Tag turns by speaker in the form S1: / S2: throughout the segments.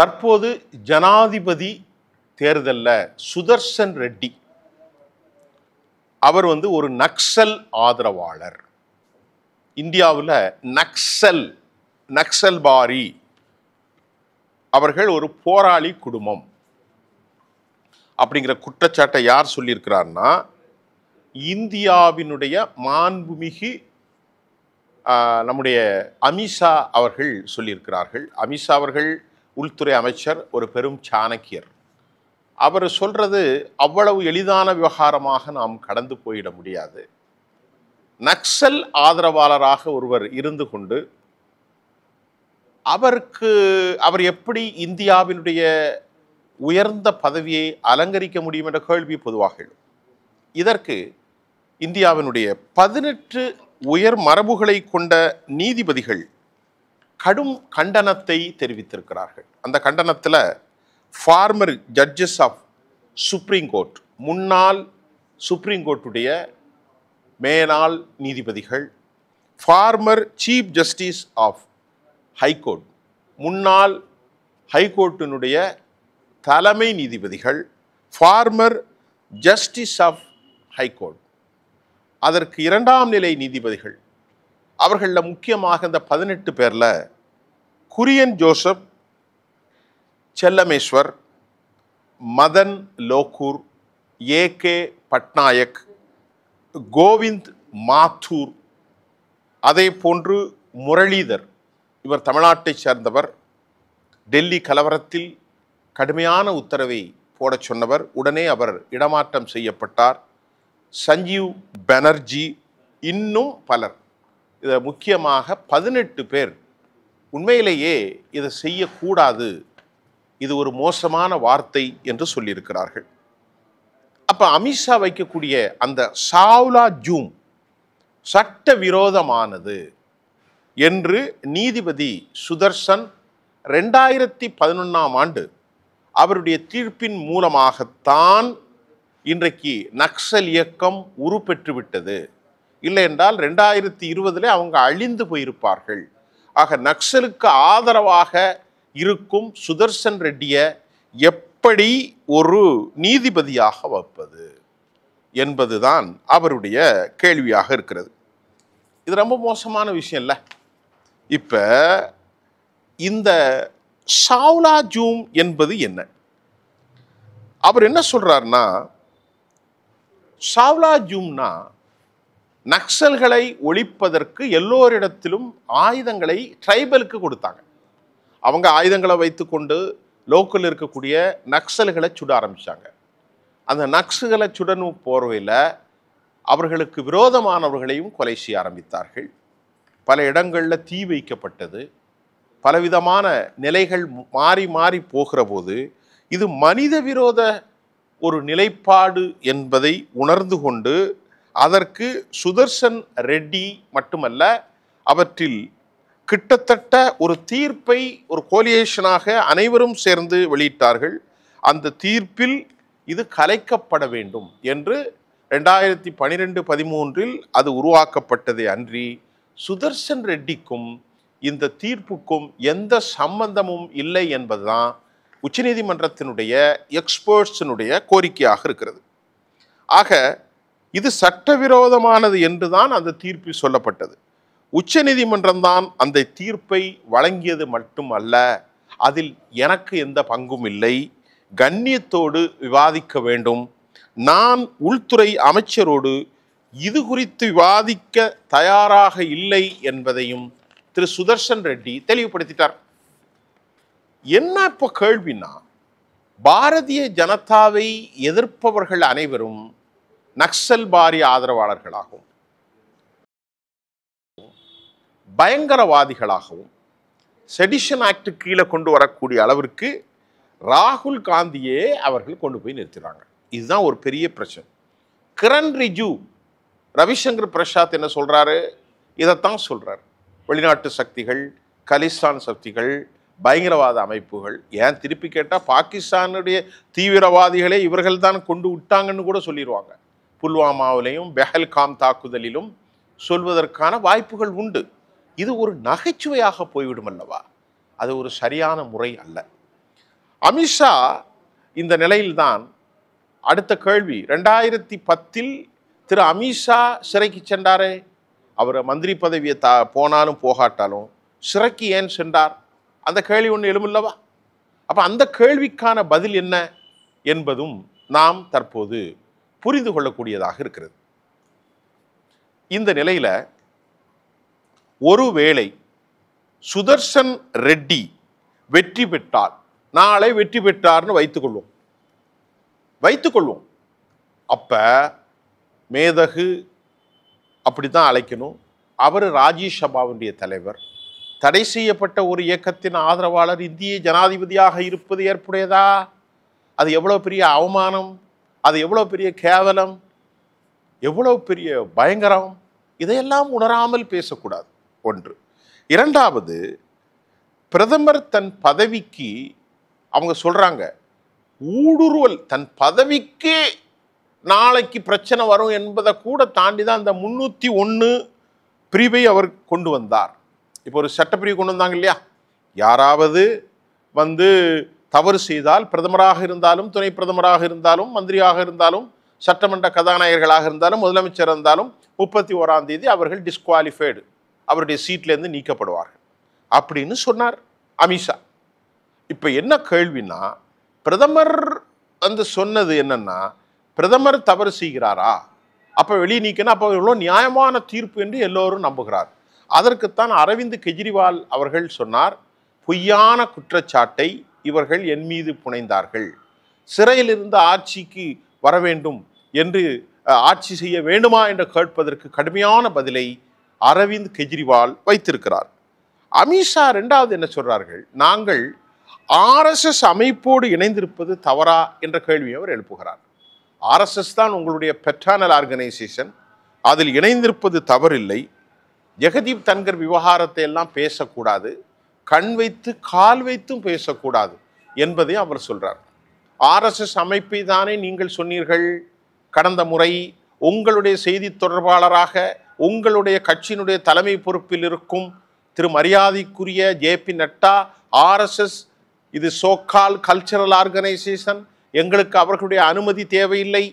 S1: தற்போது ஜனாதிபதி தேர்தலில் சுதர்சன் ரெட்டி அவர் ஒரு நக்சல் ஆதரவாளர். இந்தியாவில் நக்சல்பாரி அவர்கள் ஒரு போராளி குடும்பம் அப்படிங்கிற குற்றச்சாட்டை யார் சொல்லியிருக்கிறார்னா, இந்தியாவினுடைய மாண்புமிகு நம்முடைய அமித்ஷா அவர்கள் சொல்லியிருக்கிறார்கள். அமித்ஷா அவர்கள் உள்துறை அமைச்சர், ஒரு பெரும் சாணக்கியர். அவர் சொல்றது அவ்வளவு எளிதான விவகாரமாக நாம் கடந்து போயிட முடியாது. நக்சல் ஆதரவாளராக ஒருவர் இருந்து கொண்டு அவர் எப்படி இந்தியாவினுடைய உயர்ந்த பதவியை அலங்கரிக்க முடியும் என்ற கேள்வி பொதுவாக எழும். இதற்கு இந்தியாவினுடைய 18 உயர் மரபுகளை கொண்ட நீதிபதிகள் கடும் கண்டனத்தை தெரிவித்திருக்கிறார்கள். அந்த கண்டனத்தில் former judges of supreme court, முன்னாள் சுப்ரீம் கோர்ட்டுடைய மேலாள் நீதிபதிகள், former chief justice of high court, முன்னாள் ஹைகோர்ட்டினுடைய தலைமை நீதிபதிகள், ஃபார்மர் ஜஸ்டிஸ் ஆஃப் ஹைகோர்ட், அதற்கு 2ஆம் நிலை நீதிபதிகள், அவர்களில் முக்கியமாக இந்த 18 பேரில் குரியன் ஜோசப், செல்லமேஸ்வர், மதன் லோகூர், ஏகே பட்நாயக், கோவிந்த் மாத்தூர், அதே போன்று முரளிதர், இவர் தமிழ்நாட்டை சேர்ந்தவர். டெல்லி கலவரத்தில் கடுமையான உத்தரவை போட சொன்னவர். உடனே அவர் இடமாற்றம் செய்யப்பட்டார். சஞ்சீவ் பானர்ஜி, இன்னும் பலர். இதை முக்கியமாக 18 பேர் உண்மையிலேயே இதை செய்யக்கூடாது, இது ஒரு மோசமான வார்த்தை என்று சொல்லியிருக்கிறார்கள். அப்போ அமித்ஷா வைக்கக்கூடிய அந்த சாவ்லா ஜூம் சட்ட விரோதமானது என்று நீதிபதி சுதர்சன் 2011ஆம் ஆண்டு அவருடைய தீர்ப்பின் மூலமாகத்தான் இன்றைக்கு நக்சல் இயக்கம் உருப்பெற்று விட்டது. இல்லை என்றால் 2020 அவங்க அழிந்து போயிருப்பார்கள். ஆக நக்சலுக்கு ஆதரவாக இருக்கும் சுதர்சன் ரெட்டியை எப்படி ஒரு நீதிபதியாக வைப்பது என்பதுதான் அவருடைய கேள்வியாக இருக்கிறது. இது ரொம்ப மோசமான விஷயம் இல்லை. இப்போ இந்த சாவ்லா ஜூம் என்பது என்ன? அவர் என்ன சொல்றாருன்னா, சாவ்லா ஜூம்னா நக்சல்களை ஒழிப்பதற்கு எல்லோரிடத்திலும் ஆயுதங்களை ட்ரைபலுக்கு கொடுத்தாங்க. அவங்க ஆயுதங்களை வைத்துக்கொண்டு லோக்கல் இருக்கக்கூடிய நக்சல்களை சுட ஆரம்பித்தாங்க. அந்த நக்சல்களை சுடணும் போர்வையில் அவர்களுக்கு விரோதமானவர்களையும் கொலை செய்ய ஆரம்பித்தார்கள். பல இடங்களில் தீ வைக்கப்பட்டது. பலவிதமான நிலைகள் மாறி மாறி போகிற போது இது மனித விரோத ஒரு நிலைப்பாடு என்பதை உணர்ந்து கொண்டு அதற்கு சுதர்சன் ரெட்டி மட்டுமல்ல, அவற்றில் கிட்டத்தட்ட ஒரு தீர்ப்பை ஒரு கோலியேஷனாக அனைவரும் சேர்ந்து வெளியிட்டார்கள். அந்த தீர்ப்பில் இது கலைக்கப்பட வேண்டும் என்று 2012-13 அது உருவாக்கப்பட்டதே அன்றி சுதர்சன் ரெட்டிக்கும் இந்த தீர்ப்புக்கும் எந்த சம்பந்தமும் இல்லை என்பதுதான் உச்சநீதிமன்றத்தினுடைய எக்ஸ்பர்ட்ஸினுடைய கோரிக்கையாக இருக்கிறது. ஆக இது சட்டவிரோதமானது என்றுதான் அந்த தீர்ப்பில் சொல்லப்பட்டது. உச்சநீதிமன்றம் தான் அந்த தீர்ப்பை வழங்கியது மட்டுமல்ல, அதில் எனக்கு எந்த பங்கும் இல்லை, கண்ணியத்தோடு விவாதிக்க வேண்டும், நான் உள்துறை அமைச்சரோடு இது குறித்து விவாதிக்க தயாராக இல்லை என்பதையும் திரு சுதர்சன் ரெட்டி தெளிவுபடுத்திட்டார். என்ன இப்போ கேள்வினா, பாரதிய ஜனதாவை எதிர்ப்பவர்கள் அனைவரும் நக்சல்பாரி ஆதரவாளர்களாகவும் பயங்கரவாதிகளாகவும் செடிஷன் ஆக்ட் கீழே கொண்டு வரக்கூடிய அளவிற்கு ராகுல் காந்தியே அவர்கள் கொண்டு போய் நிறுத்துறாங்க. இதுதான் ஒரு பெரிய பிரச்சனை. கிரண் ரிஜிஜு, ரவிசங்கர் பிரசாத் என்ன சொல்றாரு? இதைத்தான் சொல்றாரு. வெளிநாட்டு சக்திகள், கலிஸ்தான் சக்திகள், பயங்கரவாத அமைப்புகள், ஏன் திருப்பி கேட்டால் பாகிஸ்தானுடைய தீவிரவாதிகளே இவர்கள் தான் கொண்டு விட்டாங்கன்னு கூட சொல்லிடுவாங்க. புல்வாமாவிலையும் பெஹல்காம் தாக்குதலிலும் சொல்வதற்கான வாய்ப்புகள் உண்டு. இது ஒரு நகைச்சுவையாக போய்விடும் அல்லவா? அது ஒரு சரியான முறை அல்ல. அமித்ஷா இந்த நிலையில்தான் அடுத்த கேள்வி. 2010 திரு அமித்ஷா சிறைக்கு சென்றாரே, அவர் மந்திரி பதவியை போனாலும் போகாட்டாலும் சிறைக்கு ஏன் சென்றார்? அந்த கேள்வி ஒன்று எழுமில்லவா? அப்போ அந்த கேள்விக்கான பதில் என்ன என்பதும் நாம் தற்போது புரிந்து கொள்ளக்கூடியதாக இருக்கிறது. இந்த நிலையில ஒருவேளை சுதர்சன் ரெட்டி வெற்றி பெற்றால், நாளை வெற்றி பெற்றார்னு வைத்துக்கொள்வோம். அப்ப மேதகு அப்படித்தான் அழைக்கணும். அவர் ராஜ்யசபாவுடைய தலைவர், தடை செய்யப்பட்ட ஒரு இயக்கத்தின் ஆதரவாளர், இந்திய ஜனாதிபதியாக இருப்பது ஏற்புடையதா? அது எவ்வளவு பெரிய அவமானம், அது எவ்வளவு பெரிய கேவலம், எவ்வளவு பெரிய பயங்கரம். இதையெல்லாம் உணராமல் பேசக்கூடாது. ஒன்று. இரண்டாவது, பிரதமர் தன் பதவிக்கு அவங்க சொல்றாங்க ஊடுருவல், தன் பதவிக்கு நாளைக்கு பிரச்சனை வரும் என்பதை கூட தாண்டி தான் அந்த 301 பிரிவை அவர் கொண்டு வந்தார். இப்போ ஒரு சட்டப்பிரிவு கொண்டு வந்தாங்க இல்லையா? யாராவது தவறு செய்தால், பிரதமராக இருந்தாலும், துணை பிரதமராக இருந்தாலும், மந்திரியாக இருந்தாலும், சட்டமன்ற கதாநாயகர்களாக இருந்தாலும், முதலமைச்சர் இருந்தாலும் 31ஆம் தேதி அவர்கள் டிஸ்குவாலிஃபைடு, அவருடைய சீட்லேருந்து நீக்கப்படுவார்கள் அப்படின்னு சொன்னார் அமித்ஷா. இப்போ என்ன கேள்வினா, பிரதமர் சொன்னது என்னன்னா, பிரதமர் தவறு செய்கிறாரா, அப்போ வெளியே நீக்கணும், அப்போ எவ்வளோ நியாயமான தீர்ப்பு என்று எல்லோரும் நம்புகிறார். அதற்குத்தான் அரவிந்த் கெஜ்ரிவால் அவர்கள் சொன்னார், பொய்யான குற்றச்சாட்டை இவர்கள் என் மீது புனைந்தார்கள், சிறையிலிருந்து ஆட்சிக்கு வர வேண்டும் என்று, ஆட்சி செய்ய வேண்டுமா என்று கேட்பதற்கு கடுமையான பதிலை அரவிந்த் கெஜ்ரிவால் வைத்திருக்கிறார். அமித்ஷா இரண்டாவது என்ன சொல்றார்கள், நாங்கள் ஆர்எஸ்எஸ் அமைப்போடு இணைந்திருப்பது தவறா என்ற கேள்வியை அவர் எழுப்புகிறார். ஆர்எஸ்எஸ் தான் உங்களுடைய பெட்ரானல் ஆர்கனைசேஷன், அதில் இணைந்திருப்பது தவறில்லை. ஜெகதீப் தன்கர் விவகாரத்தை எல்லாம் பேசக்கூடாது, கண் வைத்து கால் வைத்தும் பேசக்கூடாது என்பதை அவர் சொல்றார். ஆர்எஸ்எஸ் அமைப்பை தானே நீங்கள் சொன்னீர்கள் கடந்த முறை, உங்களுடைய செய்தி தொடர்பாளராக உங்களுடைய கட்சியினுடைய தலைமை பொறுப்பில் இருக்கும் திரு மரியாதைக்குரிய ஜே.பி. நட்டா, ஆர்எஸ்எஸ் இது சோகால் கல்ச்சரல் ஆர்கனைசேஷன், எங்களுக்கு அவர்களுடைய அனுமதி தேவையில்லை,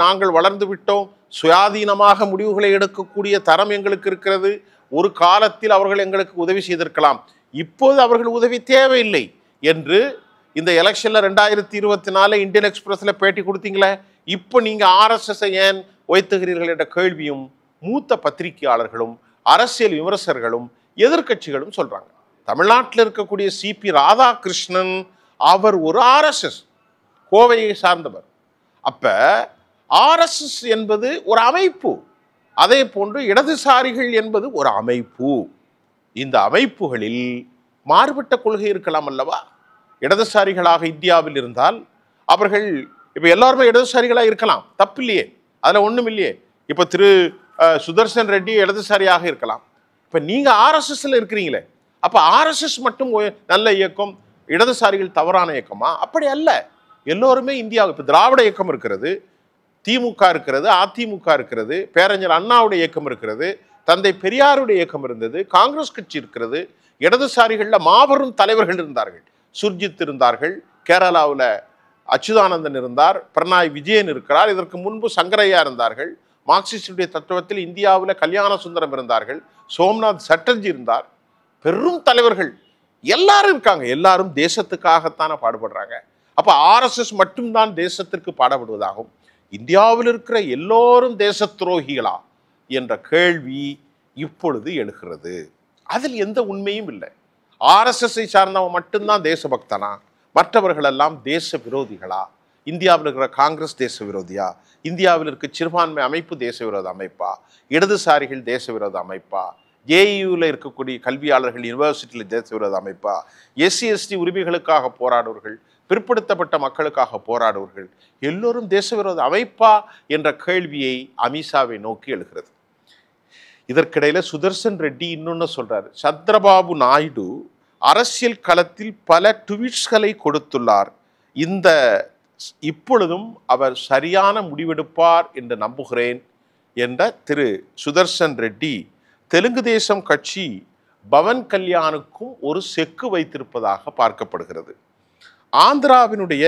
S1: நாங்கள் வளர்ந்து விட்டோம், சுயாதீனமாக முடிவுகளை எடுக்கக்கூடிய தரம் எங்களுக்கு இருக்கிறது, ஒரு காலத்தில் அவர்கள் எங்களுக்கு உதவி செய்திருக்கலாம், இப்போது அவர்கள் உதவி தேவையில்லை என்று இந்த எலெக்ஷன்ல 2024 இந்தியன் எக்ஸ்பிரஸ்ல பேட்டி கொடுத்தீங்களே, இப்போ நீங்க ஆர்எஸ்எஸ் ஏன் வைத்துகிறீர்கள் என்ற கேள்வியும் மூத்த பத்திரிகையாளர்களும் அரசியல் விமர்சகர்களும் எதிர்க்கட்சிகளும் சொல்றாங்க. தமிழ்நாட்டில் இருக்கக்கூடிய சிபி ராதாகிருஷ்ணன் அவர் ஒரு ஆர்எஸ்எஸ் கோவையை சார்ந்தவர். அப்ப ஆர்எஸ்எஸ் என்பது ஒரு அமைப்பு, அதே போன்று இடதுசாரிகள் என்பது ஒரு அமைப்பு. இந்த அமைப்புகளில் மாறுபட்ட கொள்கை இருக்கலாம் அல்லவா? இடதுசாரிகளாக இந்தியாவில் இருந்தால் அவர்கள் இப்ப எல்லாருமே இடதுசாரிகளாக இருக்கலாம், தப்பு இல்லையே, அதுல ஒண்ணும் இல்லையே. இப்ப திரு சுதர்சன் ரெட்டி இடதுசாரியாக இருக்கலாம். இப்ப நீங்க ஆர்எஸ்எஸ்ல இருக்கிறீங்களே, அப்ப ஆர்எஸ்எஸ் மட்டும் நல்ல இயக்கம், இடதுசாரிகள் தவறான இயக்கமா? அப்படி அல்ல. எல்லோருமே இந்தியாவில் இப்ப திராவிட இயக்கம் இருக்கிறது, திமுக இருக்கிறது, அதிமுக இருக்கிறது, பேரறிஞர் அண்ணாவுடைய இயக்கம் இருக்கிறது, தந்தை பெரியாருடைய இயக்கம் இருந்தது, காங்கிரஸ் கட்சி இருக்கிறது, இடதுசாரிகள்ல மாபெரும் தலைவர்கள் இருந்தார்கள். சுர்ஜித் இருந்தார்கள், கேரளாவில் அச்சுதானந்தன் இருந்தார், பிரணாய் விஜயன் இருக்கிறார், இதற்கு முன்பு சங்கரையா இருந்தார்கள், மார்க்சிஸ்டுடைய தத்துவத்தில் இந்தியாவில் கல்யாண சுந்தரம் இருந்தார்கள், சோம்நாத் சட்டர்ஜி இருந்தார், பெரும் தலைவர்கள் எல்லாரும் இருக்காங்க. எல்லாரும் தேசத்துக்காகத்தான பாடுபடுறாங்க. அப்ப ஆர்எஸ்எஸ் மட்டும்தான் தேசத்திற்கு பாடுபடுவதாகும், இந்தியாவில் இருக்கிற எல்லோரும் தேச துரோகிகளா என்ற கேள்வி இப்பொழுது எழுகிறது. அதில் எந்த உண்மையும் இல்லை. ஆர்எஸ்எஸ்ஐ சார்ந்தவன் மட்டும்தான் தேசபக்தனா, மற்றவர்கள் எல்லாம் தேச விரோதிகளா? இந்தியாவில் இருக்கிற காங்கிரஸ் தேச விரோதியா? இந்தியாவில் இருக்க சிறுபான்மை அமைப்பு தேச விரோத அமைப்பா? இடதுசாரிகள் தேச விரோத அமைப்பா? ஜேஇயூவில் இருக்கக்கூடிய கல்வியாளர்கள் யூனிவர்சிட்டியில் தேச விரோத அமைப்பா? எஸ்சி எஸ்டி உரிமைகளுக்காக போராடுவர்கள், பிற்படுத்தப்பட்ட மக்களுக்காக போராடுவர்கள் எல்லோரும் தேச விரோத அமைப்பா என்ற கேள்வியை அமித்ஷாவை நோக்கி எழுகிறது. இதற்கிடையில சுதர்சன் ரெட்டி இன்னொன்னு சொல்றாரு, சந்திரபாபு நாயுடு அரசியல் களத்தில் பல ட்வீட்ஸ்களை கொடுத்துள்ளார், இப்பொழுதும் அவர் சரியான முடிவெடுப்பார் என்று நம்புகிறேன் என்ற திரு சுதர்சன் ரெட்டி தெலுங்கு தேசம் கட்சி பவன் கல்யாணுக்கும் ஒரு செக்கு வைத்திருப்பதாக பார்க்கப்படுகிறது. ஆந்திராவினுடைய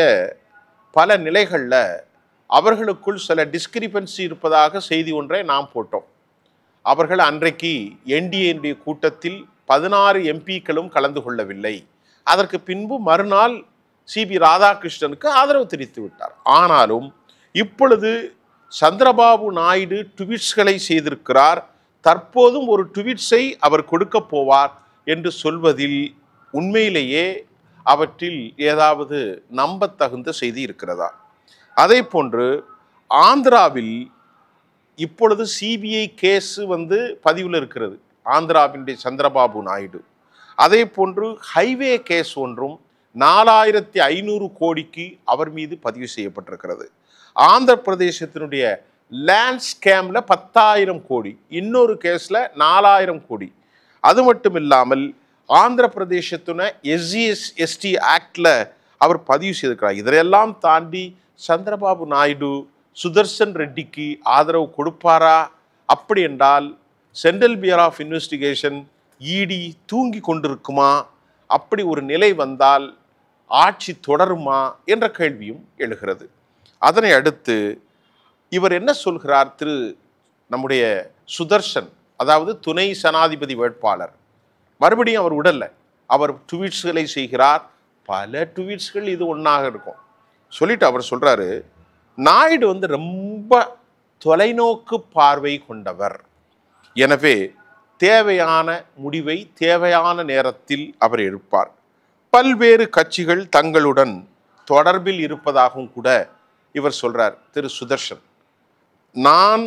S1: பல நிலைகளில் அவர்களுக்குள் சில டிஸ்கிரிபன்சி இருப்பதாக செய்தி ஒன்றை நாம் போட்டோம். அவர்கள் அன்றைக்கு என்டிஏனுடைய கூட்டத்தில் 16 எம்பிக்களும் கலந்து கொள்ளவில்லை. அதற்கு பின்பு மறுநாள் சிபி ராதாகிருஷ்ணனுக்கு ஆதரவு தெரிவித்து விட்டார். ஆனாலும் இப்பொழுது சந்திரபாபு நாயுடு ட்வீட்ஸ்களை செய்திருக்கிறார். தற்போதும் ஒரு ட்வீட்ஸை அவர் கொடுக்க போவார் என்று சொல்வதில் உண்மையிலேயே அவற்றில் ஏதாவது நம்பத்தகுந்த செய்தி இருக்கிறதா? அதே போன்று ஆந்திராவில் இப்பொழுது சிபிஐ கேஸ் பதிவில் இருக்கிறது, ஆந்திராவினுடைய சந்திரபாபு நாயுடு. அதே போன்று ஹைவே கேஸ் ஒன்றும் 4500 கோடிக்கு அவர் மீது பதிவு செய்யப்பட்டிருக்கிறது. ஆந்திர பிரதேசத்தினுடைய லேண்ட் ஸ்கேம்ல 10,000 கோடி, இன்னொரு கேஸ்ல 4000 கோடி. அது மட்டும் இல்லாமல் ஆந்திர பிரதேசத்துன SC/ST ஆக்ட்ல அவர் பதிவு செய்திருக்கிறார். இதெல்லாம் தாண்டி சந்திரபாபு நாயுடு சுதர்சன் ரெட்டிக்கு ஆதரவு கொடுப்பாரா? அப்படி என்றால் சென்ட்ரல் பியூரோ ஆஃப் இன்வெஸ்டிகேஷன் இடி தூங்கி கொண்டிருக்குமா? அப்படி ஒரு நிலை வந்தால் ஆட்சி தொடருமா என்ற கேள்வியும் எழுகிறது. அதனை அடுத்து இவர் என்ன சொல்கிறார்? நம்முடைய சுதர்சன், அதாவது துணை ஜனாதிபதி வேட்பாளர், மறுபடியும் அவர் உடல்ல அவர் ட்வீட்ஸ்களை செய்கிறார். பல ட்வீட்ஸ்கள் இது ஒன்றாக இருக்கும். சொல்லிட்டு அவர் சொல்றாரு, நாயுடு ரொம்ப தொலைநோக்கு பார்வை கொண்டவர். எனவே தேவையான முடிவை தேவையான நேரத்தில் அவர் எடுப்பார். பல்வேறு கட்சிகள் தங்களுடன் தொடர்பில் இருப்பதாகவும் கூட இவர் சொல்றார். சுதர்சன், நான்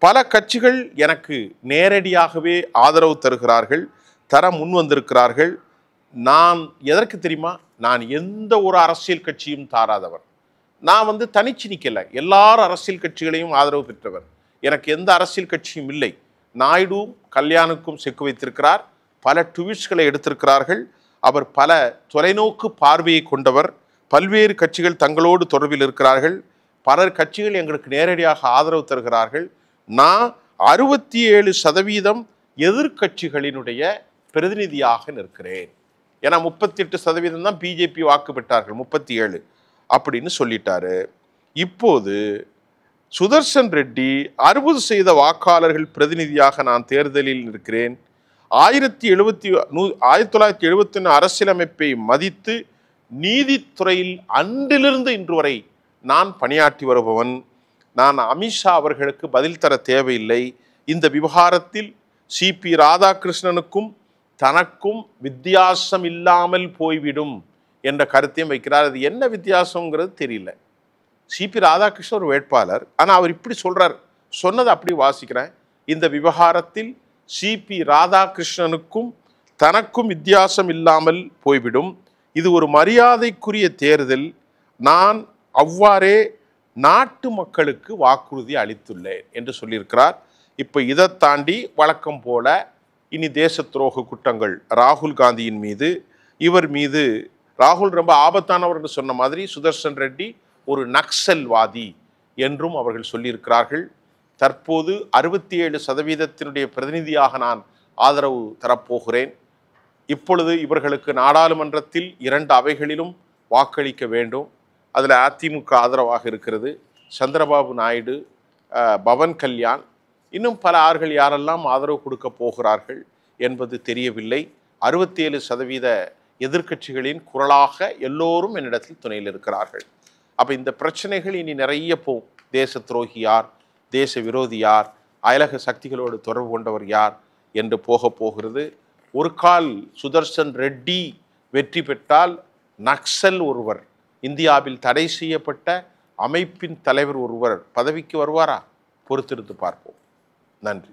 S1: பல கட்சிகள் எனக்கு நேரடியாகவே ஆதரவு தருகிறார்கள், தர முன் வந்திருக்கிறார்கள். நான் எதற்கு தெரியுமா? நான் எந்த ஒரு அரசியல் கட்சியும் தாராதவர். நான் தனிச்சு நிற்கல, எல்லாரும் அரசியல் கட்சிகளையும் ஆதரவு பெற்றவர். எனக்கு எந்த அரசியல் கட்சியும் இல்லை. நாயுடு கல்யாணுக்கும் செக்கு வைத்திருக்கிறார், பல ட்வீட்ஸ்களை எடுத்திருக்கிறார்கள். அவர் பல தொலைநோக்கு பார்வையை கொண்டவர். பல்வேறு கட்சிகள் தங்களோடு தொடர்பில் இருக்கிறார்கள். பல கட்சிகள் எங்களுக்கு நேரடியாக ஆதரவு தருகிறார்கள். நான் 67% எதிர்கட்சிகளினுடைய பிரதிநிதியாக நிற்கிறேன். ஏன்னா 38% தான் பிஜேபி வாக்கு பெற்றார்கள், 37 அப்படின்னு சொல்லிட்டாரு. இப்போது சுதர்சன் ரெட்டி 60% வாக்காளர்கள் பிரதிநிதியாக நான் தேர்தலில் இருக்கிறேன். 1971 அரசியலமைப்பை மதித்து நீதித்துறையில் அன்றிலிருந்து இன்று வரை நான் பணியாற்றி வருபவன். நான் அமித்ஷா அவர்களுக்கு பதில் தர தேவையில்லை. இந்த விவகாரத்தில் சிபி ராதாகிருஷ்ணனுக்கும் தனக்கும் வித்தியாசம் இல்லாமல் போய்விடும் என்ற கருத்தையும் வைக்கிறார். அது என்ன வித்தியாசங்கிறது தெரியல. சிபி ராதாகிருஷ்ணன் ஒரு வேட்பாளர், ஆனால் அவர் இப்படி சொல்றார். சொன்னதை அப்படி வாசிக்கிறேன். இந்த விவகாரத்தில் சிபி ராதாகிருஷ்ணனுக்கும் தனக்கும் வித்தியாசம் இல்லாமல் போய்விடும். இது ஒரு மரியாதைக்குரிய தேர்தல். நான் அவ்வாறே நாட்டு மக்களுக்கு வாக்குறுதி அளித்துள்ளேன் என்று சொல்லியிருக்கிறார். இப்போ இதை தாண்டி வழக்கம் போல இனி தேச துரோக குற்றங்கள் ராகுல் காந்தியின் மீது, இவர் மீது, ராகுல் ரொம்ப ஆபத்தானவர் என்று சொன்ன மாதிரி சுதர்சன் ரெட்டி ஒரு நக்சல்வாதி என்றும் அவர்கள் சொல்லியிருக்கிறார்கள். தற்போது 67% பிரதிநிதியாக நான் ஆதரவு தரப்போகிறேன். இப்பொழுது இவர்களுக்கு நாடாளுமன்றத்தில் 2 அவைகளிலும் வாக்களிக்க வேண்டும். அதில் அதிமுக ஆதரவாக இருக்கிறது. சந்திரபாபு நாயுடு, பவன் கல்யாண், இன்னும் பல ஆர்கள் யாரெல்லாம் ஆதரவு கொடுக்க போகிறார்கள் என்பது தெரியவில்லை. 67% எதிர்க்கட்சிகளின் குரலாக எல்லோரும் என்னிடத்தில் துணையில் இருக்கிறார்கள். அப்போ இந்த பிரச்சனைகள் இனி நிறைய போகும். தேச துரோகி யார், தேச விரோதி யார், அயலக சக்திகளோடு தொடர்பு கொண்டவர் யார் என்று போகிறது. ஒரு கால் சுதர்சன் ரெட்டி வெற்றி பெற்றால் நக்சல் ஒருவர், இந்தியாவில் தடை செய்யப்பட்ட அமைப்பின் தலைவர் ஒருவர் பதவிக்கு வருவாரா? பொறுத்திருந்து பார்ப்போம். நன்றி.